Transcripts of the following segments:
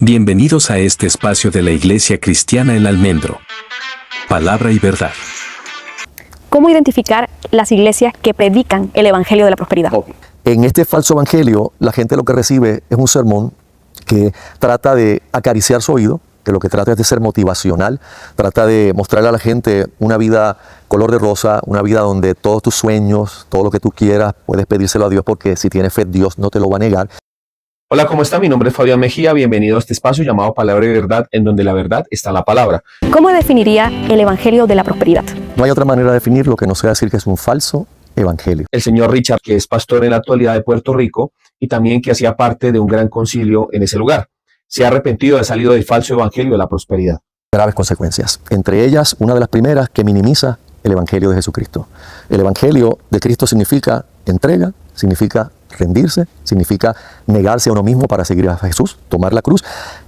Bienvenidos a este espacio de la Iglesia Cristiana El Almendro. Palabra y verdad. ¿Cómo identificar las iglesias que predican el Evangelio de la Prosperidad? En este falso evangelio, la gente lo que recibe es un sermón que trata de acariciar su oído, que lo que trata es de ser motivacional, trata de mostrarle a la gente una vida color de rosa, una vida donde todos tus sueños, todo lo que tú quieras, puedes pedírselo a Dios porque si tienes fe, Dios no te lo va a negar. Hola, ¿cómo está? Mi nombre es Fabián Mejía. Bienvenido a este espacio llamado Palabra y Verdad, en donde la verdad está la palabra. ¿Cómo definiría el Evangelio de la Prosperidad? No hay otra manera de definirlo que no sea decir que es un falso evangelio. El señor Richard, que es pastor en la actualidad de Puerto Rico y también que hacía parte de un gran concilio en ese lugar, se ha arrepentido, ha salido del falso evangelio de la prosperidad. Graves consecuencias. Entre ellas, una de las primeras que minimiza el evangelio de Jesucristo. El evangelio de Cristo significa entrega, significa rendirse, significa negarse a uno mismo para seguir a Jesús, tomar la cruz.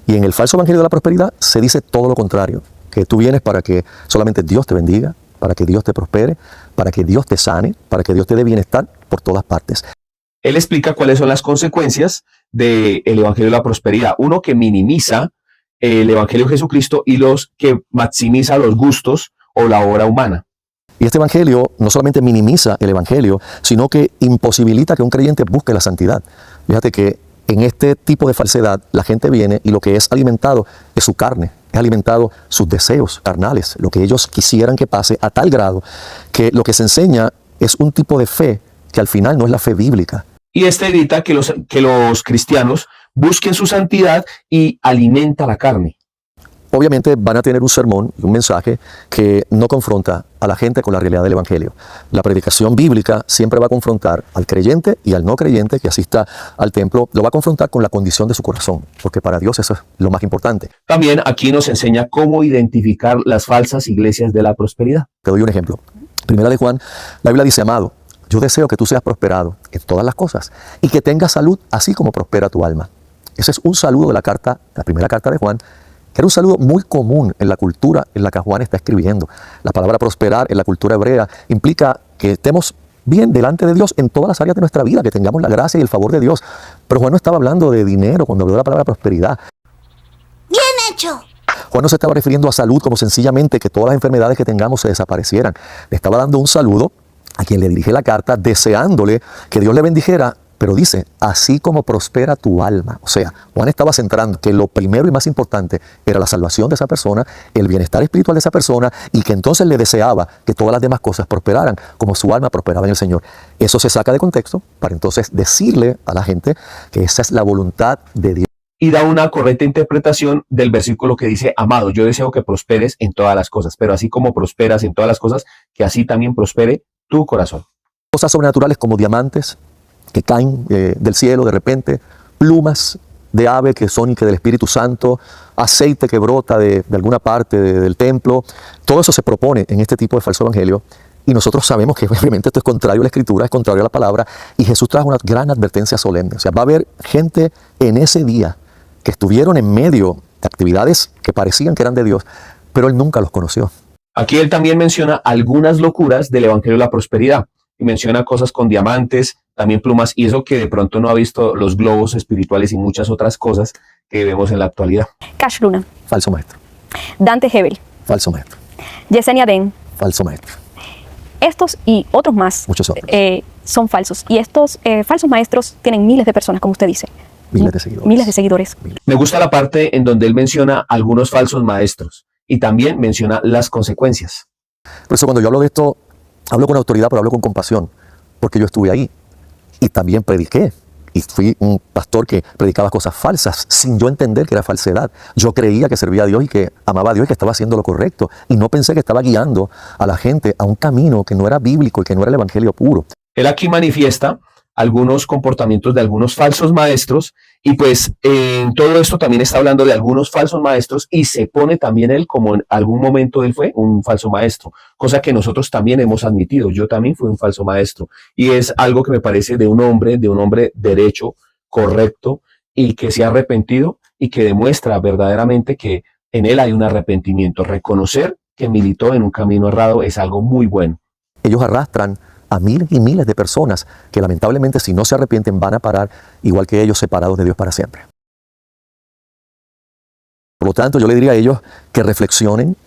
Y en el falso evangelio de la prosperidad se dice todo lo contrario, que tú vienes para que solamente Dios te bendiga, para que Dios te prospere, para que Dios te sane, para que Dios te dé bienestar por todas partes. Él explica cuáles son las consecuencias del evangelio de la prosperidad. Uno, que minimiza el evangelio de Jesucristo, y los que maximiza los gustos o la obra humana. Y este evangelio no solamente minimiza el evangelio, sino que imposibilita que un creyente busque la santidad. Fíjate que en este tipo de falsedad la gente viene y lo que es alimentado es su carne, es alimentado sus deseos carnales, lo que ellos quisieran que pase, a tal grado que lo que se enseña es un tipo de fe que al final no es la fe bíblica. Y este evita que los cristianos busquen su santidad y alimenta la carne. Obviamente van a tener un sermón y un mensaje que no confronta a la gente con la realidad del evangelio. La predicación bíblica siempre va a confrontar al creyente y al no creyente que asista al templo, lo va a confrontar con la condición de su corazón, porque para Dios eso es lo más importante. También aquí nos enseña cómo identificar las falsas iglesias de la prosperidad. Te doy un ejemplo. Primera de Juan, la Biblia dice: amado, yo deseo que tú seas prosperado en todas las cosas y que tengas salud así como prospera tu alma. Ese es un saludo de la primera carta de Juan, que era un saludo muy común en la cultura en la que Juan está escribiendo. La palabra prosperar en la cultura hebrea implica que estemos bien delante de Dios en todas las áreas de nuestra vida, que tengamos la gracia y el favor de Dios. Pero Juan no estaba hablando de dinero cuando habló de la palabra prosperidad. ¡Bien hecho! Juan no se estaba refiriendo a salud como sencillamente que todas las enfermedades que tengamos se desaparecieran. Le estaba dando un saludo a quien le dirige la carta, deseándole que Dios le bendijera. Pero dice, así como prospera tu alma. O sea, Juan estaba centrando que lo primero y más importante era la salvación de esa persona, el bienestar espiritual de esa persona, y que entonces le deseaba que todas las demás cosas prosperaran, como su alma prosperaba en el Señor. Eso se saca de contexto para entonces decirle a la gente que esa es la voluntad de Dios. Y da una correcta interpretación del versículo que dice: amado, yo deseo que prosperes en todas las cosas, pero así como prosperas en todas las cosas, que así también prospere tu corazón. Cosas sobrenaturales como diamantes que caen del cielo de repente, plumas de ave que son y que del Espíritu Santo, aceite que brota de alguna parte del templo. Todo eso se propone en este tipo de falso evangelio, y nosotros sabemos que obviamente esto es contrario a la Escritura, es contrario a la palabra, y Jesús trajo una gran advertencia solemne. O sea, va a haber gente en ese día que estuvieron en medio de actividades que parecían que eran de Dios, pero Él nunca los conoció. Aquí él también menciona algunas locuras del evangelio de la prosperidad, y menciona cosas con diamantes, también plumas, y eso que de pronto no ha visto los globos espirituales y muchas otras cosas que vemos en la actualidad. Cash Luna, Falso maestro, Dante Hebel, falso maestro, Yesenia Den. falso maestro. Estos y otros más Muchos otros. son falsos. Y estos falsos maestros tienen miles de personas, como usted dice. Miles de seguidores. Miles de seguidores. Me gusta la parte en donde él menciona algunos falsos maestros y también menciona las consecuencias. Por eso cuando yo hablo de esto, hablo con autoridad, pero hablo con compasión, porque yo estuve ahí y también prediqué. Y fui un pastor que predicaba cosas falsas sin yo entender que era falsedad. Yo creía que servía a Dios y que amaba a Dios y que estaba haciendo lo correcto. Y no pensé que estaba guiando a la gente a un camino que no era bíblico y que no era el evangelio puro. Él aquí manifiesta algunos comportamientos de algunos falsos maestros, y pues en todo esto también está hablando de algunos falsos maestros, y se pone también él como en algún momento él fue un falso maestro, cosa que nosotros también hemos admitido. Yo también fui un falso maestro, y es algo que me parece de un hombre derecho, correcto, y que se ha arrepentido y que demuestra verdaderamente que en él hay un arrepentimiento. Reconocer que militó en un camino errado es algo muy bueno. Ellos arrastran a miles y miles de personas que lamentablemente, si no se arrepienten, van a parar igual que ellos, separados de Dios para siempre. Por lo tanto, yo le diría a ellos que reflexionen,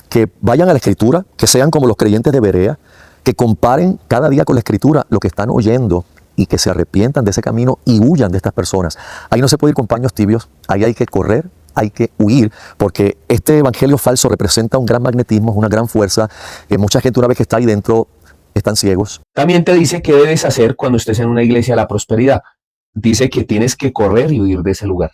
que vayan a la Escritura, que sean como los creyentes de Berea, que comparen cada día con la Escritura lo que están oyendo y que se arrepientan de ese camino y huyan de estas personas. Ahí no se puede ir con paños tibios, ahí hay que correr, hay que huir, porque este evangelio falso representa un gran magnetismo, una gran fuerza. Mucha gente una vez que está ahí dentro están ciegos. También te dice qué debes hacer cuando estés en una iglesia de la prosperidad. Dice que tienes que correr y huir de ese lugar.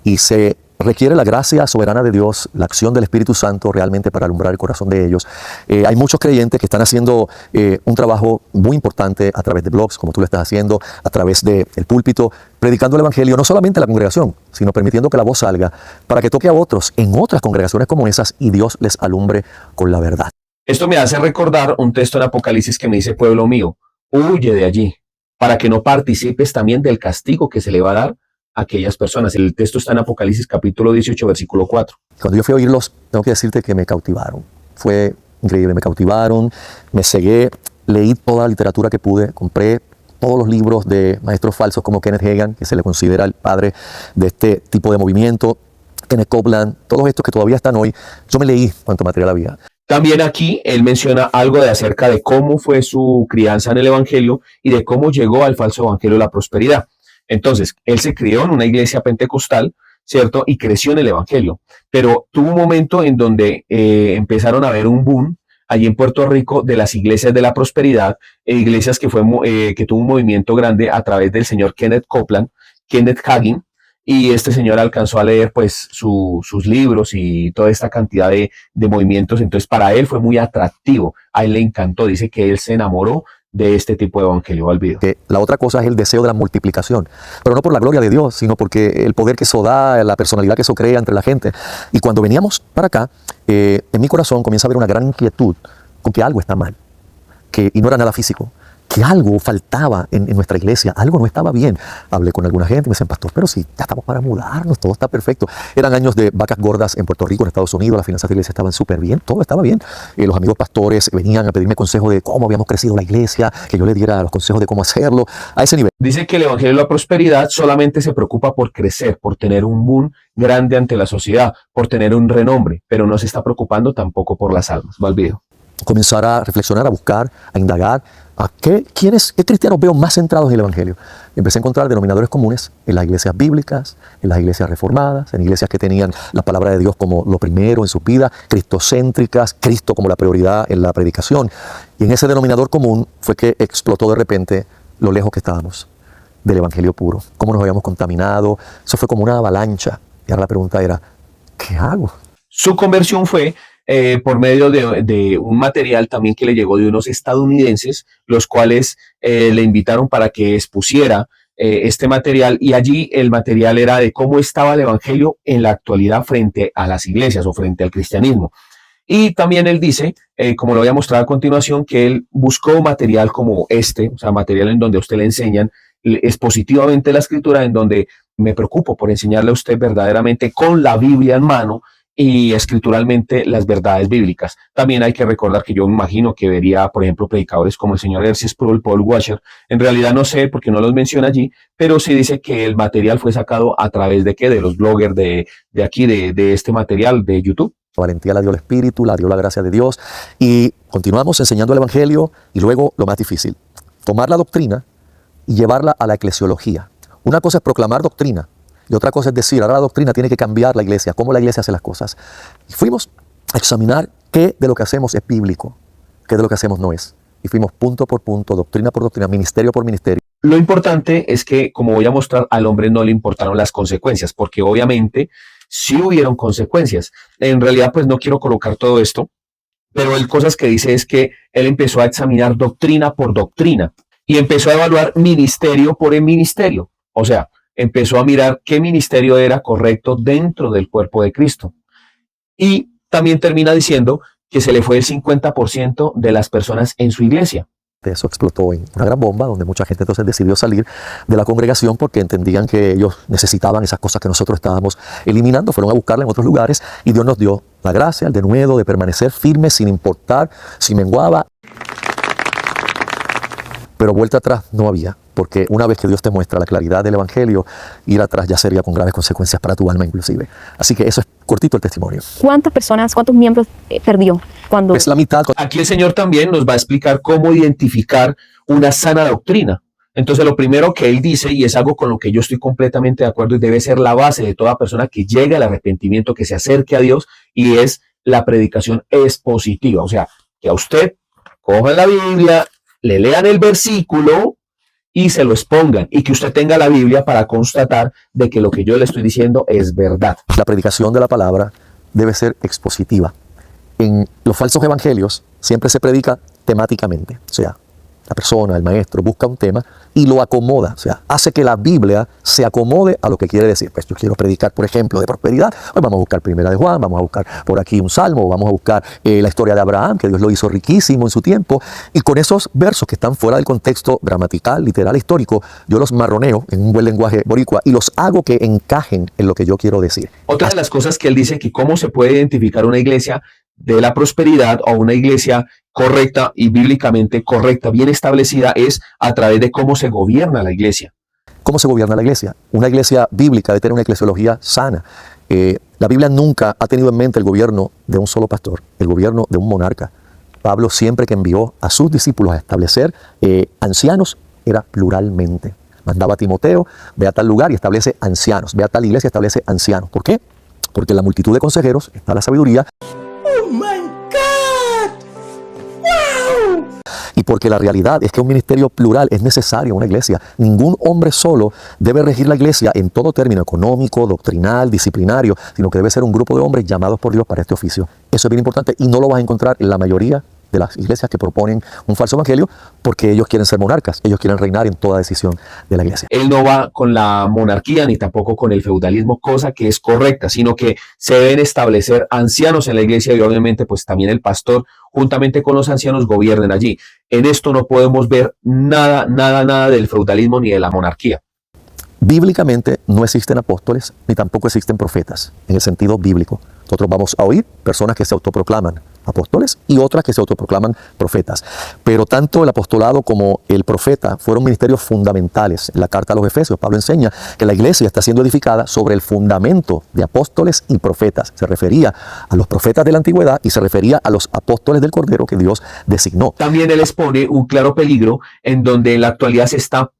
Y se requiere la gracia soberana de Dios, la acción del Espíritu Santo realmente para alumbrar el corazón de ellos. Hay muchos creyentes que están haciendo un trabajo muy importante a través de blogs, como tú lo estás haciendo, a través del púlpito, predicando el Evangelio, no solamente a la congregación, sino permitiendo que la voz salga para que toque a otros en otras congregaciones como esas y Dios les alumbre con la verdad. Esto me hace recordar un texto en Apocalipsis que me dice: pueblo mío, huye de allí, para que no participes también del castigo que se le va a dar a aquellas personas. El texto está en Apocalipsis capítulo 18, versículo 4. Cuando yo fui a oírlos, tengo que decirte que me cautivaron. Fue increíble, me cautivaron, me cegué, leí toda la literatura que pude, compré todos los libros de maestros falsos como Kenneth Hagin, que se le considera el padre de este tipo de movimiento, Kenneth Copeland, todos estos que todavía están hoy. Yo me leí cuanto material había. También aquí él menciona algo de acerca de cómo fue su crianza en el evangelio y de cómo llegó al falso evangelio de la prosperidad. Entonces, él se crió en una iglesia pentecostal, ¿cierto? Y creció en el evangelio. Pero tuvo un momento en donde empezaron a haber un boom allí en Puerto Rico de las iglesias de la prosperidad, iglesias que tuvo un movimiento grande a través del señor Kenneth Copeland, Kenneth Hagin, y este señor alcanzó a leer pues sus libros y toda esta cantidad de movimientos. Entonces para él fue muy atractivo, a él le encantó, dice que él se enamoró de este tipo de evangelio. Valvido. La otra cosa es el deseo de la multiplicación, pero no por la gloria de Dios, sino porque el poder que eso da, la personalidad que eso crea entre la gente. Y cuando veníamos para acá, en mi corazón comienza a haber una gran inquietud con que algo está mal, y no era nada físico, que algo faltaba en nuestra iglesia, algo no estaba bien. Hablé con alguna gente y me decían: pastor, pero si ya estamos para mudarnos, todo está perfecto. Eran años de vacas gordas en Puerto Rico, en Estados Unidos, las finanzas de la iglesia estaban súper bien, todo estaba bien. Los amigos pastores venían a pedirme consejos de cómo habíamos crecido la iglesia, que yo le diera los consejos de cómo hacerlo, a ese nivel. Dice que el evangelio de la prosperidad solamente se preocupa por crecer, por tener un boom grande ante la sociedad, por tener un renombre, pero no se está preocupando tampoco por las almas. Valvido. Comenzar a reflexionar, a buscar, a indagar qué cristianos veo más centrados en el evangelio. Empecé a encontrar denominadores comunes en las iglesias bíblicas, en las iglesias reformadas, en iglesias que tenían la palabra de Dios como lo primero en sus vidas, cristocéntricas, Cristo como la prioridad en la predicación. Y en ese denominador común fue que explotó de repente lo lejos que estábamos del evangelio puro, cómo nos habíamos contaminado. Eso fue como una avalancha. Y ahora la pregunta era: ¿qué hago? Su conversión fue por medio de un material también que le llegó de unos estadounidenses, los cuales le invitaron para que expusiera este material, y allí el material era de cómo estaba el evangelio en la actualidad frente a las iglesias o frente al cristianismo. Y también él dice, como lo voy a mostrar a continuación, que él buscó material como este, o sea, material en donde a usted le enseñan expositivamente la escritura, en donde me preocupo por enseñarle a usted verdaderamente con la Biblia en mano y escrituralmente las verdades bíblicas. También hay que recordar que yo imagino que vería, por ejemplo, predicadores como el señor R.C. Sproul, Paul Washer. En realidad no sé porque no los menciona allí, pero sí dice que el material fue sacado a través de ¿qué? De los bloggers de aquí, de este material de YouTube. Valentía la dio el Espíritu, la dio la gracia de Dios, y continuamos enseñando el evangelio. Y luego lo más difícil, tomar la doctrina y llevarla a la eclesiología. Una cosa es proclamar doctrina, y otra cosa es decir: ahora la doctrina tiene que cambiar la iglesia, cómo la iglesia hace las cosas. Y fuimos a examinar qué de lo que hacemos es bíblico, qué de lo que hacemos no es. Y fuimos punto por punto, doctrina por doctrina, ministerio por ministerio. Lo importante es que, como voy a mostrar, al hombre no le importaron las consecuencias, porque obviamente sí hubieron consecuencias. En realidad, pues no quiero colocar todo esto, pero el cosas que dice es que él empezó a examinar doctrina por doctrina y empezó a evaluar ministerio por ministerio. O sea, empezó a mirar qué ministerio era correcto dentro del cuerpo de Cristo. Y también termina diciendo que se le fue el 50% de las personas en su iglesia. Eso explotó en una gran bomba, donde mucha gente entonces decidió salir de la congregación porque entendían que ellos necesitaban esas cosas que nosotros estábamos eliminando. Fueron a buscarla en otros lugares y Dios nos dio la gracia, el denuedo de permanecer firmes sin importar si menguaba. Pero vuelta atrás no había, porque una vez que Dios te muestra la claridad del evangelio, ir atrás ya sería con graves consecuencias para tu alma inclusive. Así que eso es cortito el testimonio. ¿Cuántas personas, cuántos miembros perdió cuando... Es la mitad. Aquí el Señor también nos va a explicar cómo identificar una sana doctrina. Entonces, lo primero que Él dice, y es algo con lo que yo estoy completamente de acuerdo y debe ser la base de toda persona que llegue al arrepentimiento, que se acerque a Dios, y es la predicación expositiva. O sea, que a usted cojan la Biblia, le lean el versículo y se lo expongan, y que usted tenga la Biblia para constatar de que lo que yo le estoy diciendo es verdad. La predicación de la palabra debe ser expositiva. En los falsos evangelios siempre se predica temáticamente. O sea, la persona, el maestro, busca un tema y lo acomoda. O sea, hace que la Biblia se acomode a lo que quiere decir. Pues yo quiero predicar, por ejemplo, de prosperidad. Pues vamos a buscar Primera de Juan, vamos a buscar por aquí un salmo, vamos a buscar la historia de Abraham, que Dios lo hizo riquísimo en su tiempo. Y con esos versos que están fuera del contexto gramatical, literal, histórico, yo los marroneo en un buen lenguaje boricua y los hago que encajen en lo que yo quiero decir. Otra de las cosas que él dice, que cómo se puede identificar una iglesia de la prosperidad o una iglesia correcta y bíblicamente correcta, bien establecida, es a través de cómo se gobierna la iglesia. ¿Cómo se gobierna la iglesia? Una iglesia bíblica debe tener una eclesiología sana. La Biblia nunca ha tenido en mente el gobierno de un solo pastor, el gobierno de un monarca. Pablo, siempre que envió a sus discípulos a establecer ancianos, era pluralmente. Mandaba a Timoteo, ve a tal lugar y establece ancianos, ve a tal iglesia y establece ancianos. ¿Por qué? Porque en la multitud de consejeros está la sabiduría. ¡Oh, my God! ¡Wow! Y porque la realidad es que un ministerio plural es necesario en una iglesia. Ningún hombre solo debe regir la iglesia en todo término económico, doctrinal, disciplinario, sino que debe ser un grupo de hombres llamados por Dios para este oficio. Eso es bien importante y no lo vas a encontrar en la mayoría de las iglesias que proponen un falso evangelio, porque ellos quieren ser monarcas, ellos quieren reinar en toda decisión de la iglesia. Él no va con la monarquía ni tampoco con el feudalismo, cosa que es correcta, sino que se deben establecer ancianos en la iglesia y obviamente pues también el pastor juntamente con los ancianos gobiernen allí. En esto no podemos ver nada del feudalismo ni de la monarquía. Bíblicamente no existen apóstoles ni tampoco existen profetas en el sentido bíblico. Nosotros vamos a oír personas que se autoproclaman apóstoles y otras que se autoproclaman profetas. Pero tanto el apostolado como el profeta fueron ministerios fundamentales. En la carta a los Efesios, Pablo enseña que la iglesia está siendo edificada sobre el fundamento de apóstoles y profetas. Se refería a los profetas de la antigüedad y se refería a los apóstoles del Cordero que Dios designó. También él expone un claro peligro en donde en la actualidad se está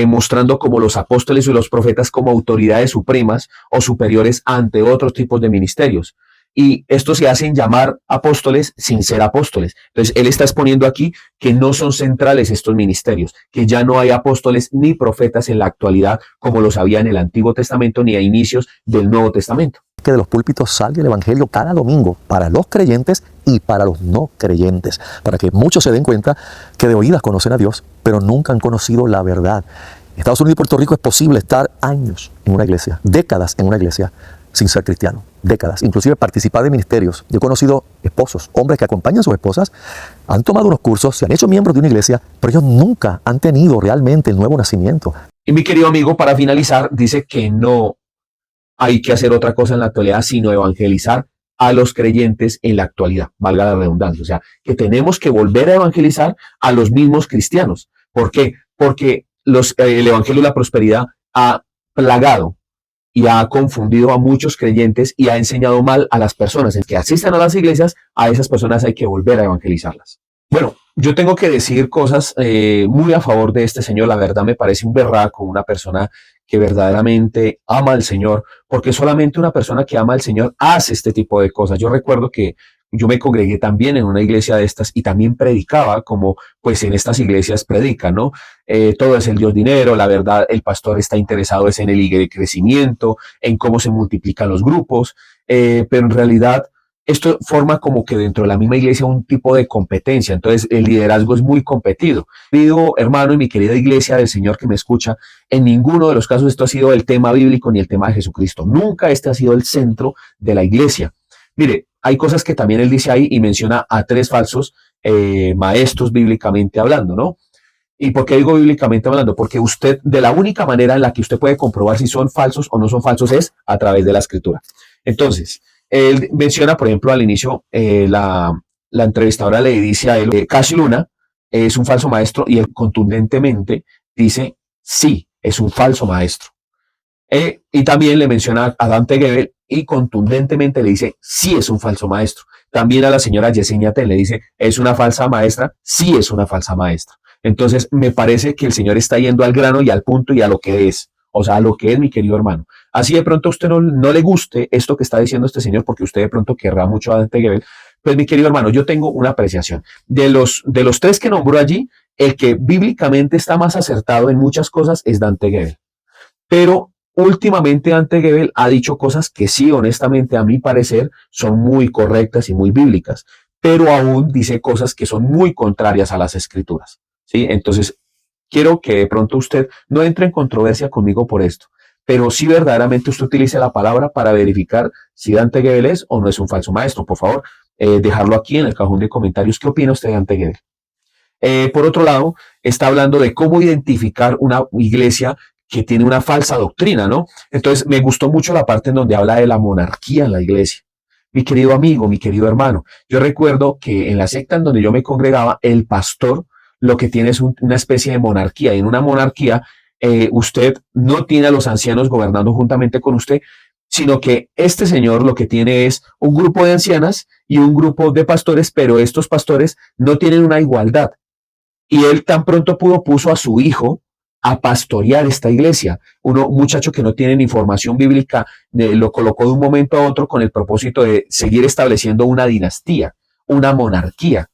mostrando como los apóstoles y los profetas como autoridades supremas o superiores ante otros tipos de ministerios. Y estos se hacen llamar apóstoles sin ser apóstoles. Entonces, él está exponiendo aquí que no son centrales estos ministerios, que ya no hay apóstoles ni profetas en la actualidad como los había en el Antiguo Testamento ni a inicios del Nuevo Testamento. Que de los púlpitos salga el evangelio cada domingo para los creyentes y para los no creyentes, para que muchos se den cuenta que de oídas conocen a Dios, pero nunca han conocido la verdad. En Estados Unidos y Puerto Rico es posible estar años en una iglesia, décadas en una iglesia, sin ser cristiano, décadas, inclusive participar de ministerios. Yo he conocido esposos, hombres que acompañan a sus esposas, han tomado unos cursos, se han hecho miembros de una iglesia, pero ellos nunca han tenido realmente el nuevo nacimiento. Y mi querido amigo, para finalizar, dice que no hay que hacer otra cosa en la actualidad, sino evangelizar a los creyentes en la actualidad, valga la redundancia. O sea, que tenemos que volver a evangelizar a los mismos cristianos. ¿Por qué? Porque el evangelio de la prosperidad ha plagado y ha confundido a muchos creyentes y ha enseñado mal a las personas. El que asistan a las iglesias, a esas personas hay que volver a evangelizarlas. Bueno, yo tengo que decir cosas muy a favor de este señor. La verdad me parece un berraco, una persona que verdaderamente ama al Señor, porque solamente una persona que ama al Señor hace este tipo de cosas. Yo recuerdo que yo me congregué también en una iglesia de estas y también predicaba como pues en estas iglesias predican, ¿no? Todo es el Dios dinero, la verdad el pastor está interesado es en el crecimiento, en cómo se multiplican los grupos, pero en realidad esto forma como que dentro de la misma iglesia un tipo de competencia. Entonces el liderazgo es muy competido. Querido hermano y mi querida iglesia del Señor que me escucha, en ninguno de los casos esto ha sido el tema bíblico ni el tema de Jesucristo. Nunca este ha sido el centro de la iglesia. Mire, hay cosas que también él dice ahí y menciona a 3 falsos maestros bíblicamente hablando, ¿no? ¿Y por qué digo bíblicamente hablando? Porque usted, de la única manera en la que usted puede comprobar si son falsos o no son falsos es a través de la escritura. Entonces, él menciona, por ejemplo, al inicio, la entrevistadora le dice a él, Cash Luna es un falso maestro y él contundentemente dice, sí, es un falso maestro. Y también le menciona a Dante Gebel y contundentemente le dice, sí es un falso maestro. También a la señora Yesenia Ten le dice, ¿es una falsa maestra? Sí es una falsa maestra. Entonces, me parece que el Señor está yendo al grano y al punto y a lo que es. O sea, a lo que es, mi querido hermano. Así de pronto a usted no le guste esto que está diciendo este señor, porque usted de pronto querrá mucho a Dante Gebel. Pues, mi querido hermano, yo tengo una apreciación. De los tres que nombró allí, el que bíblicamente está más acertado en muchas cosas es Dante Gebel. Pero últimamente Dante Gebel ha dicho cosas que sí, honestamente, a mi parecer, son muy correctas y muy bíblicas. Pero aún dice cosas que son muy contrarias a las escrituras. ¿Sí? Entonces, quiero que de pronto usted no entre en controversia conmigo por esto, pero sí verdaderamente usted utilice la palabra para verificar si Dante Gebel es o no es un falso maestro. Por favor, dejarlo aquí en el cajón de comentarios. ¿Qué opina usted de Dante Gebel? Por otro lado, está hablando de cómo identificar una iglesia que tiene una falsa doctrina, ¿no? Entonces, me gustó mucho la parte en donde habla de la monarquía en la iglesia. Mi querido amigo, mi querido hermano, yo recuerdo que en la secta en donde yo me congregaba, el pastor lo que tiene es una especie de monarquía. Y en una monarquía, usted no tiene a los ancianos gobernando juntamente con usted, sino que este señor lo que tiene es un grupo de ancianas y un grupo de pastores, pero estos pastores no tienen una igualdad. Y él tan pronto puso a su hijo a pastorear esta iglesia. Un muchacho que no tiene ni información bíblica, lo colocó de un momento a otro con el propósito de seguir estableciendo una dinastía, una monarquía.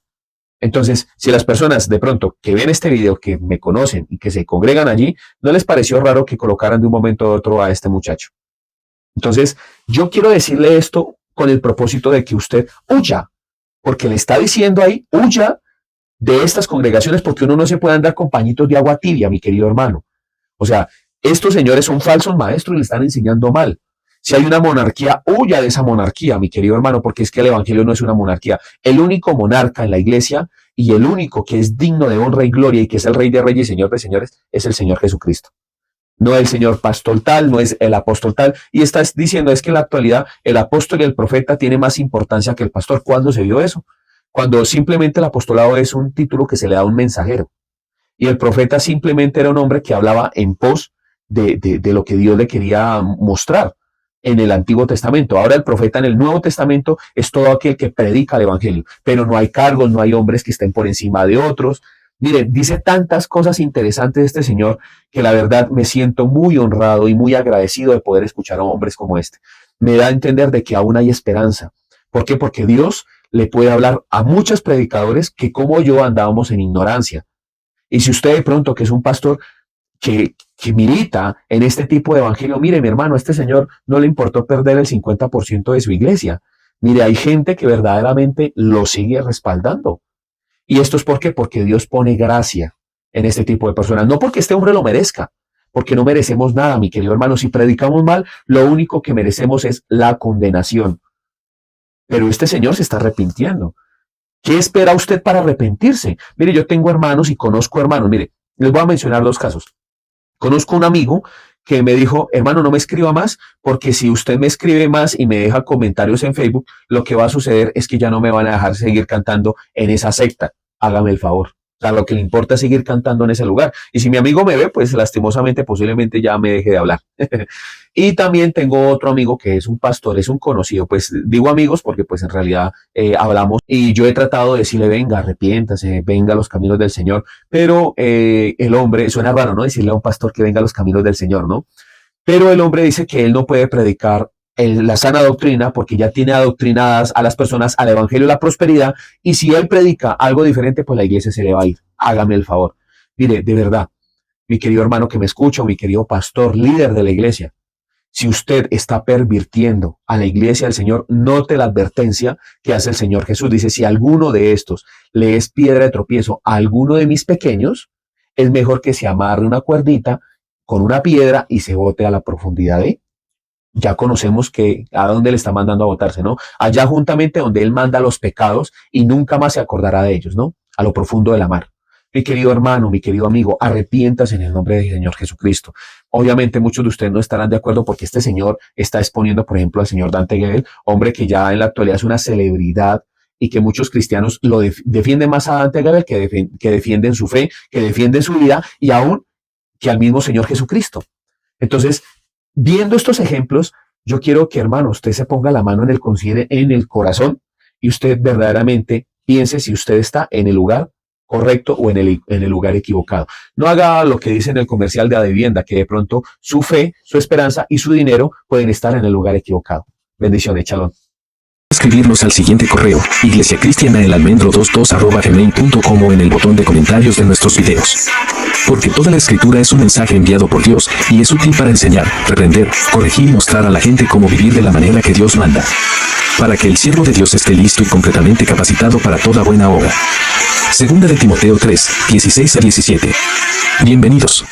Entonces, si las personas de pronto que ven este video, que me conocen y que se congregan allí, ¿no les pareció raro que colocaran de un momento a otro a este muchacho? Entonces, yo quiero decirle esto con el propósito de que usted huya, porque le está diciendo ahí, huya de estas congregaciones, porque uno no se puede andar con pañitos de agua tibia, mi querido hermano. O sea, estos señores son falsos maestros y le están enseñando mal. Si hay una monarquía, huya de esa monarquía, mi querido hermano, porque es que el evangelio no es una monarquía. El único monarca en la iglesia y el único que es digno de honra y gloria y que es el Rey de Reyes y Señor de Señores es el Señor Jesucristo. No el señor pastor tal, no es el apóstol tal. Y estás diciendo es que en la actualidad el apóstol y el profeta tienen más importancia que el pastor. ¿Cuándo se vio eso? Cuando simplemente el apostolado es un título que se le da a un mensajero. Y el profeta simplemente era un hombre que hablaba en pos de lo que Dios le quería mostrar en el Antiguo Testamento. Ahora el profeta en el Nuevo Testamento es todo aquel que predica el Evangelio, pero no hay cargos, no hay hombres que estén por encima de otros. Miren, dice tantas cosas interesantes este señor que la verdad me siento muy honrado y muy agradecido de poder escuchar a hombres como este. Me da a entender de que aún hay esperanza. ¿Por qué? Porque Dios le puede hablar a muchos predicadores que como yo andábamos en ignorancia. Y si usted de pronto que es un pastor que milita en este tipo de evangelio, mire mi hermano, a este señor no le importó perder el 50% de su iglesia. Mire, hay gente que verdaderamente lo sigue respaldando. ¿Y esto es por qué? Porque Dios pone gracia en este tipo de personas. No porque este hombre lo merezca, porque no merecemos nada, mi querido hermano. Si predicamos mal, lo único que merecemos es la condenación. Pero este señor se está arrepintiendo. ¿Qué espera usted para arrepentirse? Mire, yo tengo hermanos y conozco hermanos. Mire, les voy a mencionar dos casos. Conozco un amigo que me dijo, hermano, no me escriba más, porque si usted me escribe más y me deja comentarios en Facebook, lo que va a suceder es que ya no me van a dejar seguir cantando en esa secta. Hágame el favor. O sea, lo que le importa es seguir cantando en ese lugar. Y si mi amigo me ve, pues lastimosamente, posiblemente ya me deje de hablar. Y también tengo otro amigo que es un pastor, es un conocido. Pues digo amigos porque pues en realidad hablamos. Y yo he tratado de decirle, venga, arrepiéntase, venga a los caminos del Señor. Pero el hombre, suena raro, ¿no? Decirle a un pastor que venga a los caminos del Señor, ¿no? Pero el hombre dice que él no puede predicar la sana doctrina porque ya tiene adoctrinadas a las personas al evangelio de la prosperidad, y si él predica algo diferente, pues la iglesia se le va a ir. Hágame el favor. Mire, de verdad, mi querido hermano que me escucha, mi querido pastor, líder de la iglesia, si usted está pervirtiendo a la iglesia del Señor, note la advertencia que hace el Señor Jesús. Dice, si alguno de estos le es piedra de tropiezo a alguno de mis pequeños, es mejor que se amarre una cuerdita con una piedra y se bote a la profundidad de. Ya conocemos que a dónde le está mandando a botarse, ¿no? Allá juntamente donde él manda los pecados y nunca más se acordará de ellos, ¿no? A lo profundo de la mar. Mi querido hermano, mi querido amigo, arrepiéntase en el nombre del Señor Jesucristo. Obviamente muchos de ustedes no estarán de acuerdo porque este señor está exponiendo, por ejemplo, al señor Dante Gebel, hombre que ya en la actualidad es una celebridad y que muchos cristianos lo defienden más a Dante Gebel que defienden su fe, que defienden su vida y aún que al mismo Señor Jesucristo. Entonces, viendo estos ejemplos, Yo quiero que, hermano, usted se ponga la mano en el corazón y usted verdaderamente piense si usted está en el lugar correcto o en el lugar equivocado. No haga lo que dice en el comercial de Adevienda, que de pronto su fe, su esperanza y su dinero pueden estar en el lugar equivocado. Bendiciones, Shalom. Escribirnos al siguiente correo, iglesiacristianaelalmendro22@gmail.com o en el botón de comentarios de nuestros videos. Porque toda la escritura es un mensaje enviado por Dios y es útil para enseñar, reprender, corregir y mostrar a la gente cómo vivir de la manera que Dios manda. Para que el siervo de Dios esté listo y completamente capacitado para toda buena obra. Segunda de Timoteo 3, 16-17. Bienvenidos.